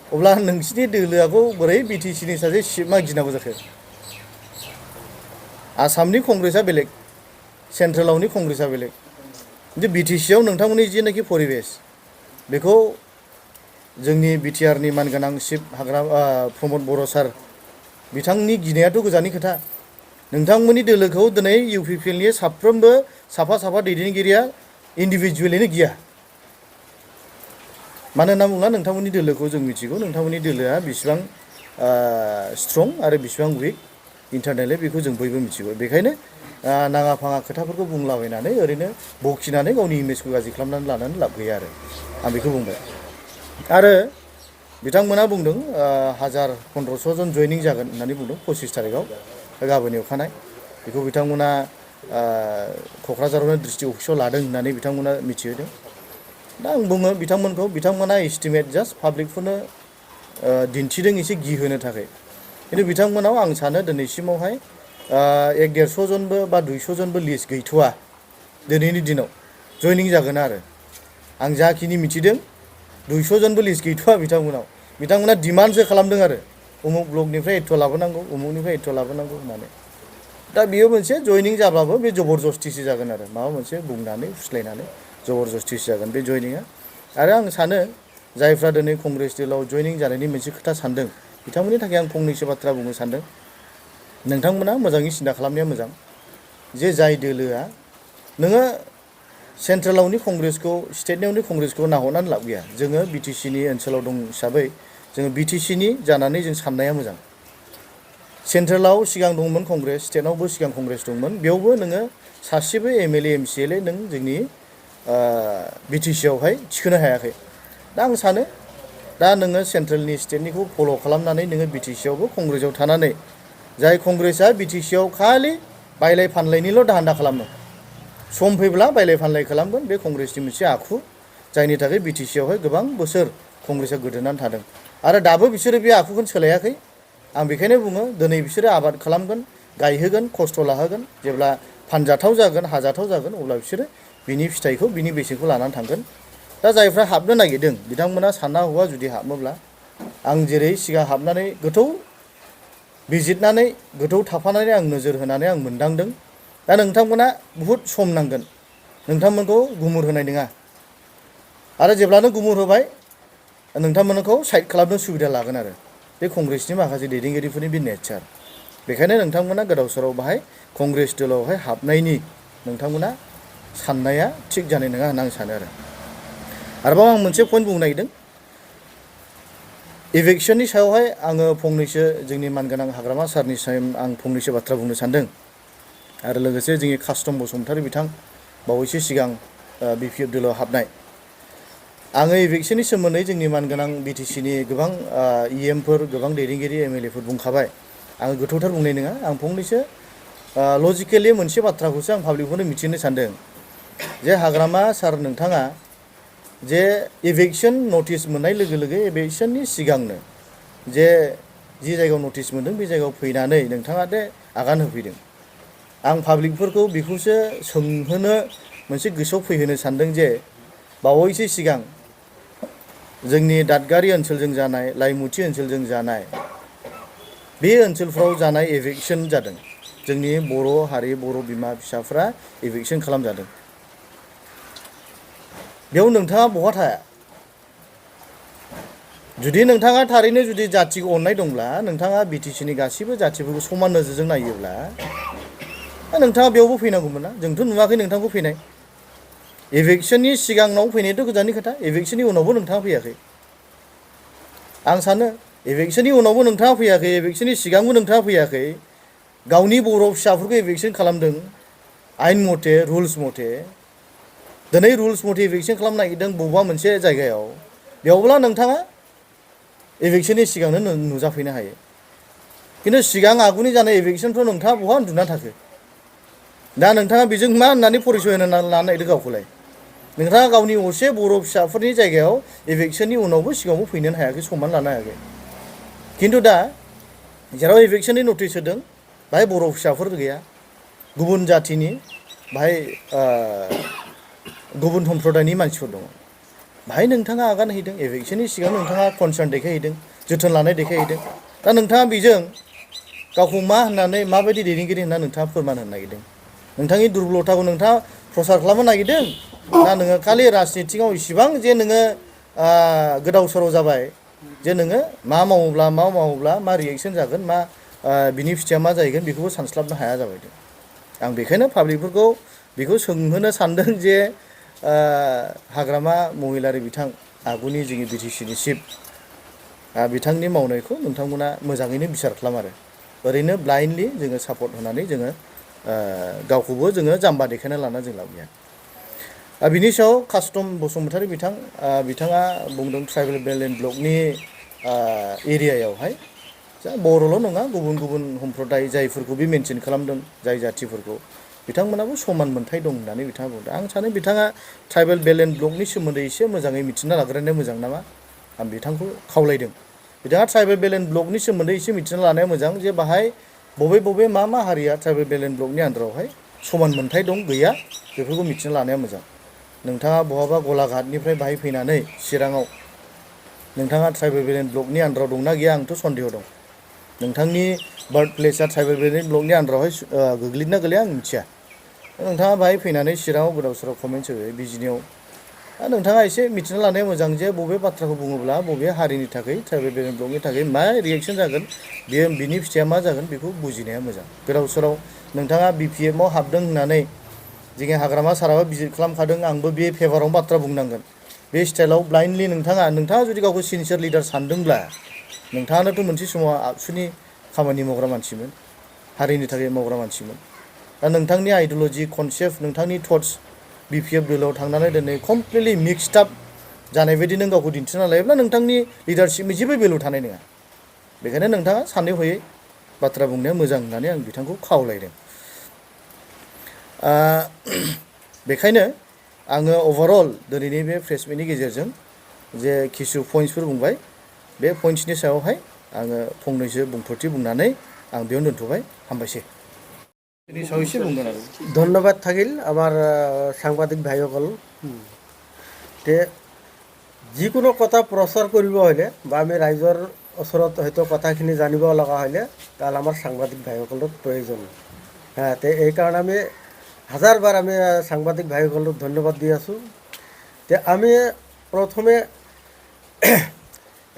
अब्ला नोंसिनि दोलोआखौ बोरै बिटिसिनि सासे चिफआ गिनांगौ जाखो? आसामनि कंग्रेसआ बेलेग, सेन्ट्रेलावनि कंग्रेसआ बेलेग। खिन्थु बिटिसिआव नोंथांमोननि जिनाखि परिबेस बेखौ जोंनि बिटिआरनि मानगोनां चिफ प्रमद बर' सार बिथांनि गिनायाथ' गोजाननि खोथा। नोंथांमोननि दोलोखौ दिनै इउपिपिएलनि साफ्रोमबो साफा साफा दैदेनगिरिया इन्डिभिजुवेलैनो गिया। मानो होनना बुङोब्ला नोंथांमोननि दोलोखौ जों मिथिगौ, नोंथांमोननि दोलोआ बेसेबां स्ट्रं आरो बेसेबां उइक इन्टारनेलि बेखौ जों बयबो मिथिगौ। बेखायनो नाङा फाङा खोथाफोरखौ बुंलाबायनानै ओरैनो बखिनानै गावनि इमेजखौ गाज्रि खालामनानै लानानै लाब गैया आरो आं बेखौ बुंबाय। आरो बिथांमोना बुंदों 1000-1500 जन जइनिं जागोन होननानै बुंदों 25 तारिखआव, गाबोननि अखानाय। बेखौ बिथांमोना क'क्राझारावनो डिस्ट्रिक्ट अफिसाव लादों होननानै बिथांमोना मिथिहोदों। दा आं बुङो बिथांमोना एस्टिमेट जास्ट पाब्लिकफोरनो दिन्थिदों एसे गिहोनो थाखाय। खिन्थु बिथांमोनाव आं सानो दिनैसिमावहाय 100-150 जनबो बा 200 जनबो लिस्ट गैथ'वा दिनैनि दिनाव जइनिं जागोन आरो। आं जाखिनि मिथिदों 200 जनबो लिस्ट गैथ'वा बिथांमोना डिमान्डसो खालामदों आरो उमुक ब्लकनिफ्राय एथ' लाबोनांगौ, उमुकनिफ्राय एथ' लाबोनांगौ होननानै। दा बेयो मोनसे जइनिं जाब्लाबो बे जबरदस्तिसो जागोन आरो, माबा मोनसे बुंनानै फुस्लायनानै जबरदस्तिसो जागोन बे जइनिंआ। आरो आं सानो जायफ्रा दिनै कंग्रेस दोलोआव जइनिं जानायनि मोनसे खोथा सानदों बिथांमोननि थाखाय आं फंनैसो बाथ्रा बुंनो सानदों। नोंथांमोना मोजाङै सिन्था खालामनाया मोजां जे जाय दोलोआ नोङो सेन्ट्रेलावनि कंग्रेसखौ स्टेटनियावनि कंग्रेसखौ नाहरनानै लाब गैया। जोङो बिटिसिनि ओनसोलाव दं हिसाबै जोङो बिटिसिनि जानानै जों साननाया मोजां। सेन्ट्रेलाव सिगां दंमोन कंग्रेस, स्टेटआवबो सिगां कंग्रेस दंमोन, बेयावबो नोङो सासेबो एमएलए एमसिएलए नों जोंनि बिटिसिआवहाय थिखोनो हायाखै। दा आं सानो दा नोङो सेन्ट्रेलनि स्टेटनिखौ फल' खालामनानै नोङो बिटिसिआवबो कंग्रेसआव थानानै जाय कंग्रेसआ बिटिसिआव खालि बायलाय फानलायनिल' दाहान्दा खालामो, सम फैब्ला बायलाय फानलाय खालामगोन, बे कंग्रेसनि मोनसे आखु। जायनि थाखाय बिटिसिआवहाय गोबां बोसोर कंग्रेसआ गोदोनानै थादों आरो दाबो बिसोरो बे आखुखौनो सोलायाखै। आं बेखायनो बुङो दिनै बिसोरो आबाद खालामगोन, गायहोगोन, खस्थ' लाहोगोन, जेब्ला फानजाथाव जागोन, हाजाथाव जागोन, अब्ला बिसोरो बिनि फिथाइखौ बिनि बेसेनखौ लानानै थांगोन। दा जायफ्रा हाबनो नागिरदों बिथांमोना सानना हौवा जुदि हाबोब्ला आं जेरै सिगां हाबनानै गोथौ बिजिरनानै गोथौ थाफानानै आं नोजोर होनानै आं मोनदांदों। दा नोंथांमोना बुहुद सम नांगोन, नोंथांमोनखौ गुमुर होनाय नङा। आरो जेब्लानो गुमुर होबाय नोंथांमोनखौ साइड खालामनो सुबिदा लागोन आरो बे कंग्रेसनि माखासे दैदेनगिरिफोरनि बे नेचार। बेखायनो नोंथांमोना गोदाव सोराव बाहाय कंग्रेस दोलोआवहाय हाबनायनि नोंथांमोना साननाया थिग जानाय नङा होनना आं सानो आरो। आरोबाव आं मोनसे पइन्ट बुंनो नागिरदों, इभिक्सननि सायावहाय आङो फंनैसो जोंनि मानगोनां हाग्रामा सारनिसिम आं फंनैसो बाथ्रा बुंनो सानदों। आरो लोगोसे जोंनि कास्टम बसुमतारी बिथां बावैसो सिगां बिपिएफ दोलोआव हाबनाय, आङो इभिक्सननि सोमोन्दै जोंनि मानगोनां बिटिसिनि गोबां इएमफोर, गोबां दैदेनगिरि एमएलएफोर बुंखाबाय। आङो गोथौथार बुंनाय नङा, आं फंनैसो लजिकेलि मोनसे बाथ्राखौसो आं पाब्लिकफोरनो मिथिहोनो सानदों जे हाग्रामा सार नोंथाङा जे इभिक्सन नटिस मोननाय लोगो लोगो इभिक्सननि सिगांनो जे जि जायगायाव नटिस मोनदों बे जायगायाव फैनानै नोंथाङा दे आगान होफैदों। आं पाब्लिकफोरखौ बेखौसो सोंहोनो मोनसे गोसोआव फैहोनो सानदों जे बावैसो सिगां जोंनि दादगारि ओनसोलजों जानाय, लाइमुथि ओनसोलजों जानाय, बे ओनसोलफ्राव जानाय इभिक्सन जादों। जोंनि बर' हारि, बर' बिमा फिसाफ्रा इभिक्सन खालामजादों। बेयाव नोंथाङा बहा थाया? जुदि नोंथाङा थारैनो जुदि जाथिखौ अननाय दंब्ला, नोंथाङा बिटिसिनि गासैबो जाथिफोरखौ समान नोजोरजों नायोब्ला नोंथाङा बेयावबो फैनांगौमोन ना? जोंथ' नुवाखै नोंथांखौ फैनाय। इभिक्सननि सिगाङाव फैनायाथ' गोजाननि खोथा, इभिक्सननि उनावबो नोंथाङा फैयाखै। आं सानो इभिक्सननि उनावबो नोंथाङा फैयाखै, इभिक्सननि सिगांबो नोंथाङा फैयाखै, गावनि बर' फिसाफोरखौ इभिक्सन खालामदों आयेन मथे, रुल्स मथे। दिनै रुल्स मथे इभिक्सन खालामनो नागिरदों बबेबा मोनसे जायगायाव, बेयावब्ला नोंथाङा इभिक्सननि सिगांनो नुजाफैनो हायो। खिन्थु सिगां आगुनि जानाय इभिक्सनफ्राव नोंथाङा बहा उन्दुना थाखो? दा नोंथाङा बेजों मा होननानै परिचय होनो लानो नागिरदों गावखौलाय? नोंथाङा गावनि असे बर' फिसाफोरनि जायगायाव इभिक्सननि उनावबो सिगाङावबो फैनोनो हायाखै, समान लानो हायाखै। खिन्थु दा जेराव इभिक्सननि नटिस होदों बाहाय बर' फिसाफोर गैया, गुबुन जाथिनि बाहाय गुबुन सम्प्रदायनि मानसिफोर दङ। बाहाय नोंथाङा आगान हैदों इलेक्सननि सिगां नोंथाङा कनसार्न देखायहैदों जोथोन लानाय देखायहैदों दा नोंथाङा बेजों गावखौ मा होननानै माबायदि दैदेनगिरि होनना नोंथाङा फोरमान होनो नागिरदों नोंथांनि दुरबलथाखौ नोंथाङा प्रसार खालामनो नागिरदों ना नोङो खालि राजनितिकआव इसिबां जे नोङो गोदाव सोराव जाबाय जे नोङो मा मावोब्ला मा रिएक्सन जागोन मा बिनि फिथाइया मा जाहैगोन बेखौबो सानस्लाबनो हाया जाबाय आं बेखायनो पाब्लिकफोरखौ बेखौ सोंहोनो सानदों जे हाग्रामा महिलारि बिथां आगुनि जोंनि बिटिसिनि चिफ बिथांनि मावनायखौ नोंथांमोना मोजाङैनो बिसार खालाम आरो ओरैनो ब्लाइन्डलि जोङो सापर्ट होनानै जोङो गावखौबो जोङो जाम्बा देखायना लाना जों लाब गैया बिनि सायाव कास्टम बसुमतारी बिथाङा बुंदों ट्राइबेल बेलेन्ड ब्लकनि एरियायावहाय जा बर'ल' नङा गुबुन गुबुन सम्प्रदाय जायफोरखौ बे मेनसन खालामदों जाय जाथिफोरखौ बिथांमोनाबो समान मोन्थाय दं होननानै बिथाङा बुंदों आं सानो बिथाङा ट्राइबेल बेलेन्ड ब्लकनि सोमोन्दै एसे मोजाङै मिथिना लाग्रोनाया मोजां नामा आं बिथांखौ खावलायदों बिथाङा ट्राइबेल बेलेन्ड ब्लकनि सोमोन्दै एसे मिथिना लानाया मोजां जे बाहाय बबे मा हारिया ट्राइबेल बेलेन्ड ब्लकनि आन्दारावहाय समान मोन्थाय दं गैया बेफोरखौ मिथिना लानाया मोजां नोंथाङा बहाबा गलाघाटनिफ्राय बाहाय फैनानै चिराङाव नोंथाङा ट्राइबेल बेलेन्ड ब्लकनि आन्दाराव दंना गैया आंथ' सन्देह दं नोंथांनि बार्थ प्लेसआ ट्राइबेल बेलेन्ड ब्लकनि आन्दारावहाय गोग्लैना गोलैया आं मिथिया नोंथाङा बाहाय फैनानै चिराङाव गोदाव सोराव कमेन्ट्स होयो बिजिनियाव नोंथाङा एसे मिथिना लानाया मोजां जे बबे बाथ्राखौ बुङोब्ला बबे हारिनि थाखाय ट्राइबेल बेलेन्ड ब्लकनि थाखाय मा रिएक्सन जागोन बिनि फिथाइया मा जागोन बेखौ बुजिनाया मोजां गोदाव सोराव नोंथाङा BPFआव हाबदों होननानै जोंनि हाग्रामा साराबो भिजिट खालामखादों आंबो बे फेभारावनो बाथ्रा बुंनांगोन बे स्टाइलाव ब्लाइन्डलि नोंथाङा जुदि गावखौ सिनसियार लिडार सानदोंब्ला नोंथाङानोथ' मोनसे समाव आबसुनि खामानि मावग्रा मानसिमोन हारिनि थाखाय मावग्रा मानसिमोन दा नोंथांनि आइडिअल'जि कनसेप्ट नोंथांनि थट्स BPF दोलोआव थांनानै दिनै कमप्लिटलि मिक्सड आप जानाय बायदि नों गावखौ दिन्थिना लायोब्ला नोंथांनि लिडारशिपनि जेबो भेलु थानाय नङा बेखायनो नोंथाङा सानै हयै बाथ्रा बुंनाया मोजां होननानै आं बिथांखौ खावलायदों बेखायनो आङो अभारअल दिनैनि बे प्रेस मिटनि गेजेरजों जे किसु पइन्ट्सफोर बुंबाय बे पइन्ट्सनि सायावहाय आङो फंनैसो बुंफोरथि बुंनानै आं बेयावनो दोनथ'बाय हामबायसै ধন্যবাদ থাকিল আমাৰ সাংবাদিক ভাইসকল তে যিকোনো কথা প্ৰচাৰ কৰিব হ'লে বা আমি ৰাইজৰ ওচৰত হয়তো কথাখিনি জানিব লগা হ'লে তাহলে আমাৰ সাংবাদিক ভাইসকলৰ প্ৰয়োজন তে এইকাৰণে আমি হাজাৰবাৰ আমি সাংবাদিক ভাইসকলক ধন্যবাদ দি আছোঁ তে আমি প্ৰথমে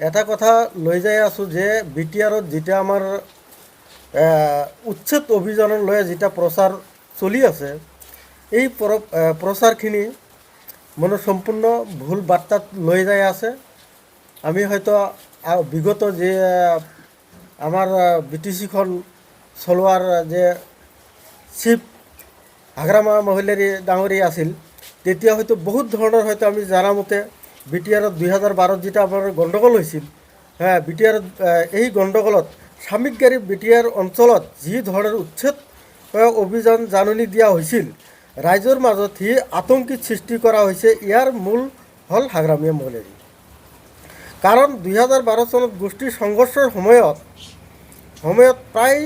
এটা কথা লৈ যাই আছোঁ যে BTRত যেতিয়া আমাৰ উচ্ছেদ অভিযানৰ লৈ যেটা প্ৰচাৰ চলি আছে এই প্ৰচাৰখিনি মানে সম্পূৰ্ণ ভুল বাৰ্তাত লৈ যাই আছে আমি হয়তো বিগত যে আমাৰ BTCখন চলোৱাৰ যে চিফ হাগ্ৰামা মহিলাৰী ডাঙৰী আছিল তেতিয়া হয়তো বহুত ধৰণৰ হয়তো আমি জানা মতে BTRত 2012ত যেটা আমাৰ গণ্ডগোল হৈছিল BTRত এই গণ্ডগোলত সামগ্ৰী BTR অঞ্চলত যি ধৰণৰ উচ্ছেদ অভিযান জাননী দিয়া হৈছিল ৰাইজৰ মাজত হি আতংকিত সৃষ্টি কৰা হৈছে ইয়াৰ মূল হল হাগ্ৰামীয়া মহিলাৰী কাৰণ 2012 চনত গোষ্ঠী সংঘৰ্ষৰ সময়ত প্ৰায়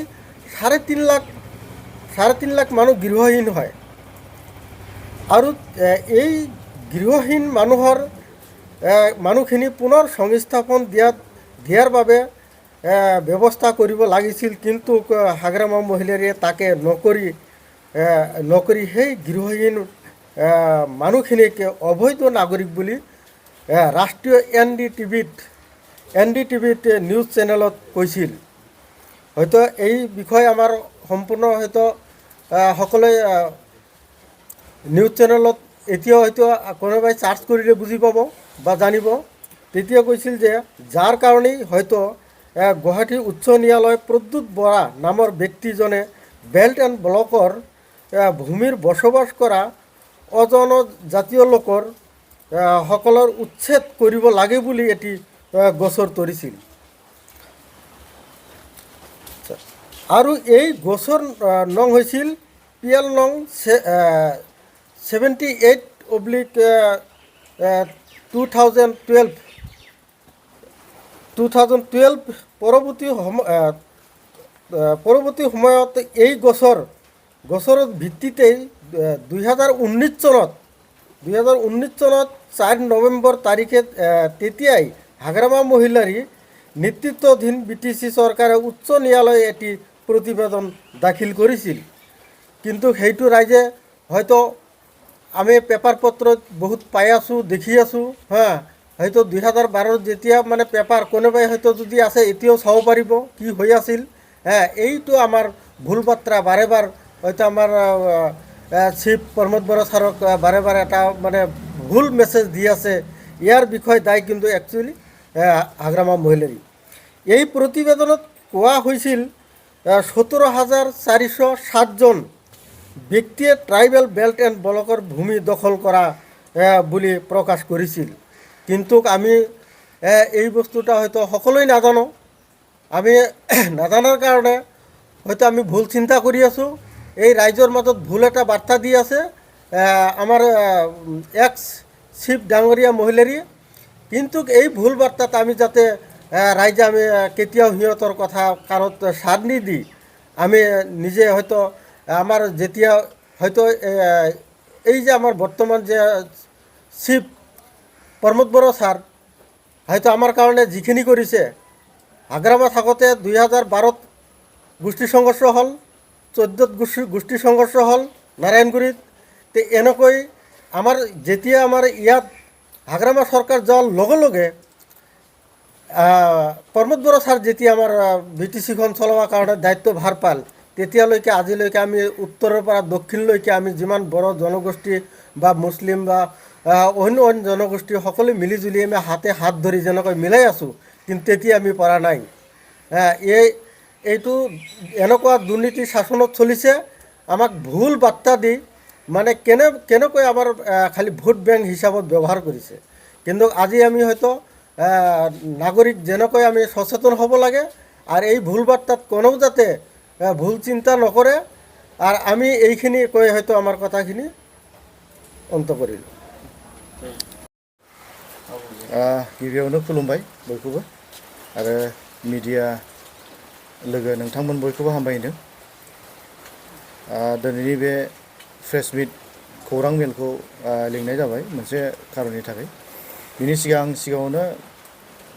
3.5 লাখ মানুহ গৃহহীন হয় আৰু এই গৃহহীন মানুহখিনি পুনৰ সংস্থাপন দিয়াৰ বাবে ব্যৱস্থা কৰিব লাগিছিল কিন্তু হাগ্ৰামা মহিলাৰীয়ে তাকে নকৰি সেই গৃহহীন মানুহখিনিক অবৈধ নাগৰিক বুলি ৰাষ্ট্ৰীয় NDTVত নিউজ চেনেলত কৈছিল হয়তো এই বিষয়ে আমাৰ সম্পূৰ্ণ হয়তো সকলোৱে নিউজ চেনেলত এতিয়াও হয়তো কোনোবাই চাৰ্চ কৰিলে বুজি পাব বা জানিব তেতিয়া কৈছিল যে যাৰ কাৰণেই হয়তো গুৱাহাটী উচ্চ ন্যায়ালয় প্ৰদ্যুৎ বৰা নামৰ ব্যক্তিজনে বেল্ট এণ্ড ব্লকৰ ভূমিৰ বসবাস কৰা অজনজাতীয় লোকৰ সকলৰ উচ্ছেদ কৰিব লাগে বুলি এটি গোচৰ তৰিছিল আৰু এই গোচৰ নং হৈছিল PL নং 78/2012 পৰৱৰ্তী সময়ত এই গোচৰৰ ভিত্তিতেই 2019 2019 চনত 4 নৱেম্বৰ তাৰিখে তেতিয়াই হাগ্ৰামা মহিলাৰী নেতৃত্বাধীন বিটিচি চৰকাৰে উচ্চ ন্যায়ালয়ে এটি প্ৰতিবেদন দাখিল কৰিছিল। কিন্তু সেইটো ৰাইজে হয়তো আমি পেপাৰ পত্ৰত বহুত পাই আছোঁ, দেখি আছোঁ, হয়তো 2012 যেতিয়া মানে পেপাৰ কোনোবাই হয়তো যদি আছে এতিয়াও চাব পাৰিব কি হৈ আছিল। এইটো আমাৰ ভুল বাৰ্তা বাৰে বাৰ হয়তো আমাৰ চিফ প্ৰমোদ বড়ো ছাৰক বাৰে বাৰে এটা মানে ভুল মেছেজ দি আছে। ইয়াৰ বিষয়ে দায় কিন্তু একচুৱেলি হাগ্ৰামা মহিলাৰী। এই প্ৰতিবেদনত কোৱা হৈছিল 17,407জন ব্যক্তিয়ে ট্ৰাইবেল বেল্ট এণ্ড ব্লকৰ ভূমি দখল কৰা বুলি প্ৰকাশ কৰিছিল। কিন্তু আমি এই বস্তুটা হয়তো সকলোৱে নাজানো। আমি নাজানাৰ কাৰণে হয়তো আমি ভুল চিন্তা কৰি আছোঁ। এই ৰাইজৰ মাজত ভুল এটা বাৰ্তা দি আছে আমাৰ এক্স চিফ ডাঙৰীয়া মহিলাৰী। কিন্তু এই ভুল বাৰ্তাত আমি যাতে ৰাইজে আমি কেতিয়াও সিহঁতৰ কথা কাৰত সাৰ নিদি আমি নিজে হয়তো আমাৰ যেতিয়া হয়তো এই যে আমাৰ বৰ্তমান যে চিফ প্ৰমোদ বড়ো ছাৰ হয়তো আমাৰ কাৰণে যিখিনি কৰিছে, হাগ্ৰামা থাকোঁতে 2012ত গোষ্ঠী সংঘৰ্ষ হ'ল, 14ত গোষ্ঠী সংঘৰ্ষ হ'ল নাৰায়ণগুৰিত। তে এনেকৈ আমাৰ যেতিয়া আমাৰ ইয়াত হাগ্ৰামা চৰকাৰ যোৱাৰ লগে লগে প্ৰমোদ বড়ো ছাৰ যেতিয়া আমাৰ বিটিচিখন চলোৱাৰ কাৰণে দায়িত্ব ভাৰ পাল, তেতিয়ালৈকে আজিলৈকে আমি উত্তৰৰ পৰা দক্ষিণলৈকে আমি যিমান বড়ো জনগোষ্ঠী বা মুছলিম বা অন্য অন্য জনগোষ্ঠী সকলোৱে মিলিজুলি আমি হাতে হাত ধৰি যেনেকৈ মিলাই আছোঁ, কিন্তু তেতিয়া আমি পৰা নাই। এইটো এনেকুৱা দুৰ্নীতি শাসনত চলিছে, আমাক ভুল বাৰ্তা দি মানে কেনেকৈ আমাৰ খালি ভোট বেংক হিচাপত ব্যৱহাৰ কৰিছে। কিন্তু আজি আমি হয়তো নাগৰিক যেনেকৈ আমি সচেতন হ'ব লাগে, আৰু এই ভুল বাৰ্তাত কোনেও যাতে ভুল চিন্তা নকৰে। আর আমি এইখিনি কৈ হয়তো আমার কথাখিনি অন্ত করিল। गिबियावनो खुलुमबाय बयखौबो आरो मिडिया लोगो नोंथांमोन बयखौबो हामबायदों। दिनैनि बे प्रेस मिट खौरां मेलखौ लिंनाय जाबाय मोनसे खारननि थाखाय। बिनि सिगाङावनो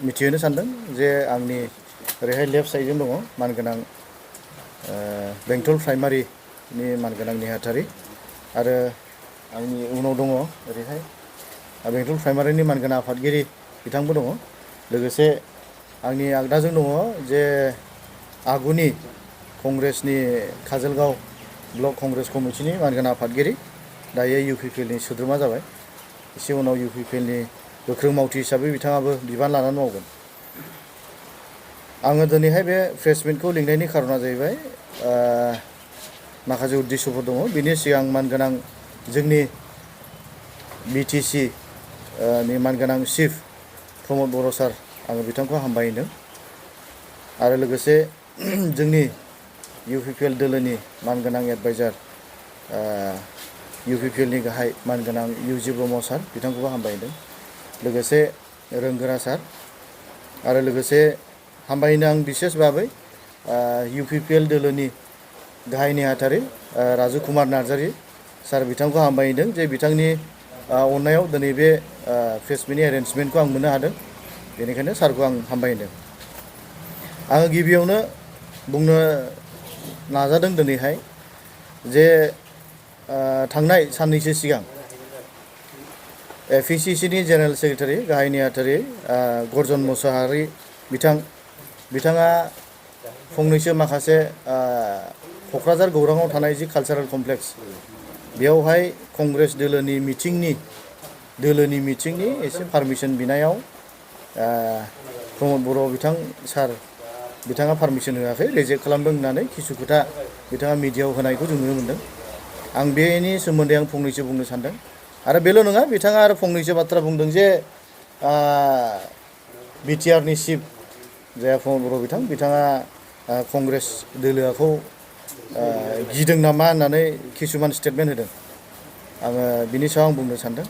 मिथिहोनो सानदों जे आंनि ओरैहाय लेफ्ट साइडजों दङ मानगोनां बेंटल प्राइमारिनि मानगोनां नेहाथारि, आरो आंनि उनाव दङ ओरैहाय बेंटल प्राइमारिनि मानगोनां आफादगिरि बिथांबो दङ। लोगोसे आंनि आगदाजों दङ जे आगुनि कंग्रेसनि काजलगाव ब्लक कंग्रेस कमिटिनि मानगोनां आफादगिरि, दायो UPPLनि सोद्रोमा जाबाय। एसे उनाव UPPLनि गोख्रों मावथि हिसाबै बिथाङाबो बिबान लानानै मावगोन। आङो दिनैहाय बे प्रेस मिटखौ लिंनायनि खारना जाहैबाय माखासे उद्देश्यफोर दङ। बिनि सिगां मानगोनां जोंनि BTC नि मानगोनां चिफ प्रमोद बड़ो सार, आङो बिथांखौ हामबायदों। आरो लोगोसे जोंनि UPPL दोलोनि मानगोनां एडभाइजार UPPLनि गाहाय मानगोनां UG ब्रह्म सार, बिथांखौबो हामबायदों। लोगोसे रोंगोरा सार, आरो लोगोसे हामबायनो आं बिसेस भाबै UPPL दोलोनि गाहाय नेहाथारि राजु कुमार नार्जारी सार, बिथांखौ हामबायदों जे बिथांनि अननायाव दिनै बे प्रेस मिटनि एरेन्जमेन्टखौ आं मोननो हादों। बेनिखायनो सारखौ आं हामबायदों। आङो गिबियावनो बुंनो नाजादों दिनैहाय जे थांनाय साननैसो सिगां PCCनि जेनेरेल सेक्रेटारि गाहाय नेहाथारि गर्जन मोसाहारि बिथाङा फंनैसो माखासे क'क्राझार गौराङाव थानाय जि कालचारेल कमप्लेक्स, बेयावहाय कंग्रेस दोलोनि मिटिंनि एसे पारमिसन बिनायाव प्रमोद बर' सार बिथाङा पारमिसन होआखै, रिजेक्ट खालामदों होननानै किसु खोथा बिथाङा मिडियायाव होनायखौ जों नुनो मोन्दों। आं बेनि सोमोन्दै आं फंनैसो बुंनो सानदों। आरो बेल' नङा, बिथाङा आरो फंनैसो बाथ्रा बुंदों जे BTRनि चिफ जाया प्रमोद बर' बिथाङा कंग्रेस दोलोखौ गिदों नामा होननानै किसुमान स्टेटमेन्ट होदों। आङो बिनि सायाव आं बुंनो सानदों।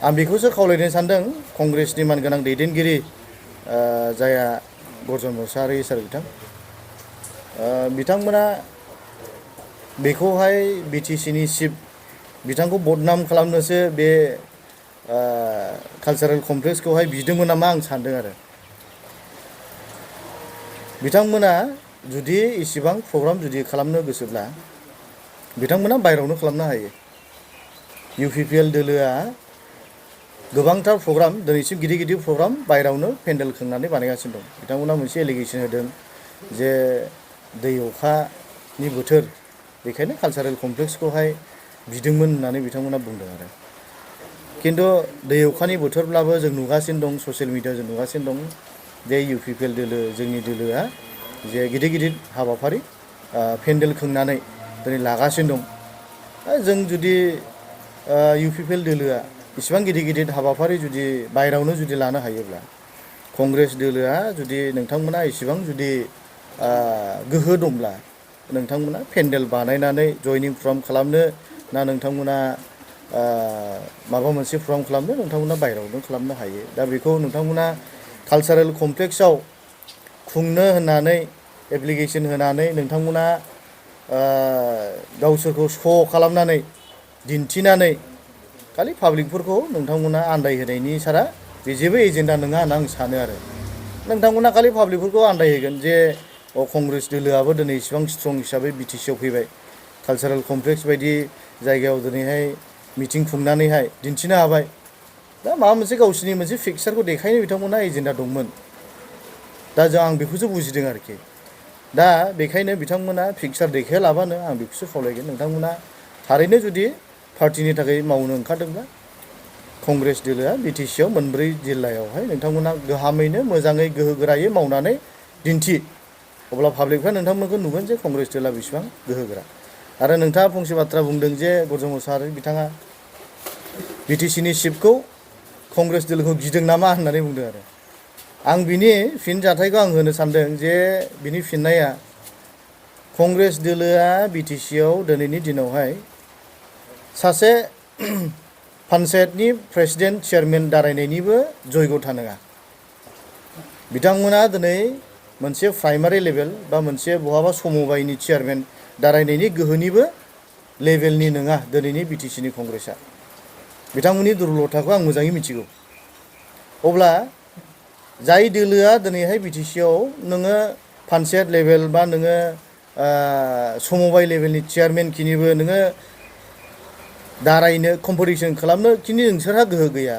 आं बेखौसो खावलायनो सानदों कंग्रेसनि मानगोनां दैदेनगिरि जाया गर्जन मोसाहारि सार बिथांमोना बेखौहाय BTCनि चिफ बिथांखौ बदनाम खालामनोसो बे कालचारेल कमप्लेक्सखौहाय बिदोंमोन नामा आं सानदों आरो बिथांमोना जुदि इसिबां प्रग्राम जुदि खालामनो गोसोब्ला बिथांमोना बायरावनो खालामनो हायो UPPL दोलोआ गोबांथार प्रग्राम दिनैसिम गिदिर गिदिर प्रग्राम बायरावनो पेन्डेल खोंनानै बानायगासिनो दं बिथांमोना मोनसे एलिगेसन होदों जे दै अखानि बोथोर बेखायनो कालचारेल कमप्लेक्सखौहाय बिदोंमोन होननानै बिथांमोना बुंदों आरो खिन्थु दै अखानि बोथोरब्लाबो जों नुगासिनो दं ससियेल मिडियायाव जों नुगासिनो दं जे UPPL दोलो जोंनि दोलोआ जे गिदिर गिदिर हाबाफारि पेन्डेल खोंनानै दिनै लागासिनो दं जों जुदि UPPL दोलोआ इसिबां गिदिर गिदिर हाबाफारि जुदि बायरावनो जुदि लानो हायोब्ला कंग्रेस दोलोआ जुदि नोंथांमोना इसिबां जुदि गोहो दंब्ला नोंथांमोना पेन्डेल बानायनानै जयनिं प्रग्राम खालामनो ना नोंथांमोना माबा मोनसे प्रग्राम खालामनो नोंथांमोना बायरावनो खालामनो हायो दा बेखौ नोंथांमोना कालचारेल कमप्लेक्सआव खुंनो होननानै एप्लिकेसन होनानै नोंथांमोना गावसोरखौ श' खालामनानै दिन्थिनानै खालि पाब्लिकफोरखौ नोंथांमोना आन्दायहोनायनि सारा बे जेबो एजेन्डा नङा होनना आं सानो आरो नोंथांमोना खालि पाब्लिकफोरखौ आन्दायहोगोन जे कंग्रेस दोलोआबो दिनै इसिबां स्ट्रं हिसाबै BTC आव फैबाय कालचारेल कमप्लेक्स बायदि जायगायाव दिनैहाय मिटिं खुंनानैहाय दिन्थिनो हाबाय दा माबा मोनसे गावसोरनि मोनसे पिक्सारखौ देखायनो बिथांमोना एजेन्डा दंमोन दा आं बेखौसो बुजिदों आरोखि दा बेखायनो बिथांमोना पिक्सार देखायालाबानो आं बेखौसो खावलायगोन नोंथांमोना थारैनो जुदि पार्टिनि थाखाय मावनो ओंखारदोंब्ला कंग्रेस दोलोआ BTC आव मोनब्रै जिल्लायावहाय नोंथांमोना गाहामैनो मोजाङै गोहो गोरायै मावनानै दिन्थि अब्ला पाब्लिकफ्रा नोंथांमोनखौ नुगोन जे कंग्रेस दोलोआ बेसेबां गोहोगोरा आरो नोंथाङा फंसे बाथ्रा बुंदों जे गौतम मोसाहारि बिथाङा BTC नि चिफखौ कंग्रेस दोलोखौ गिदों नामा होननानै बुंदों आरो आं बिनि फिनजाथायखौ आं होनो सानदों जे बिनि फिननाया कंग्रेस दोलोआ BTC आव दिनैनि दिनावहाय सासे पान्चायतनि प्रेसिडेन्ट चेयारमेन दारायनायनिबो जयग'था नङा बिथांमोना दिनै मोनसे प्राइमारि लेभेल बा मोनसे बहाबा समबायनि चेयारमेन दारायनायनि गोहोनिबो लेभेलनि नङा दिनैनि BTC नि कंग्रेसआ बिथांमोननि दुर्बलथाखौ आं मोजाङै मिथिगौ अब्ला जाय दोलोआ दिनैहाय BTC आव नोङो पान्चायत लेभेल बा नोङो समबाय लेभेलनि चेयारमेन खिनिबो नोङो दारायनो कम्पिटिसन खालामनो खिनि नोंसोरहा गोहो गैया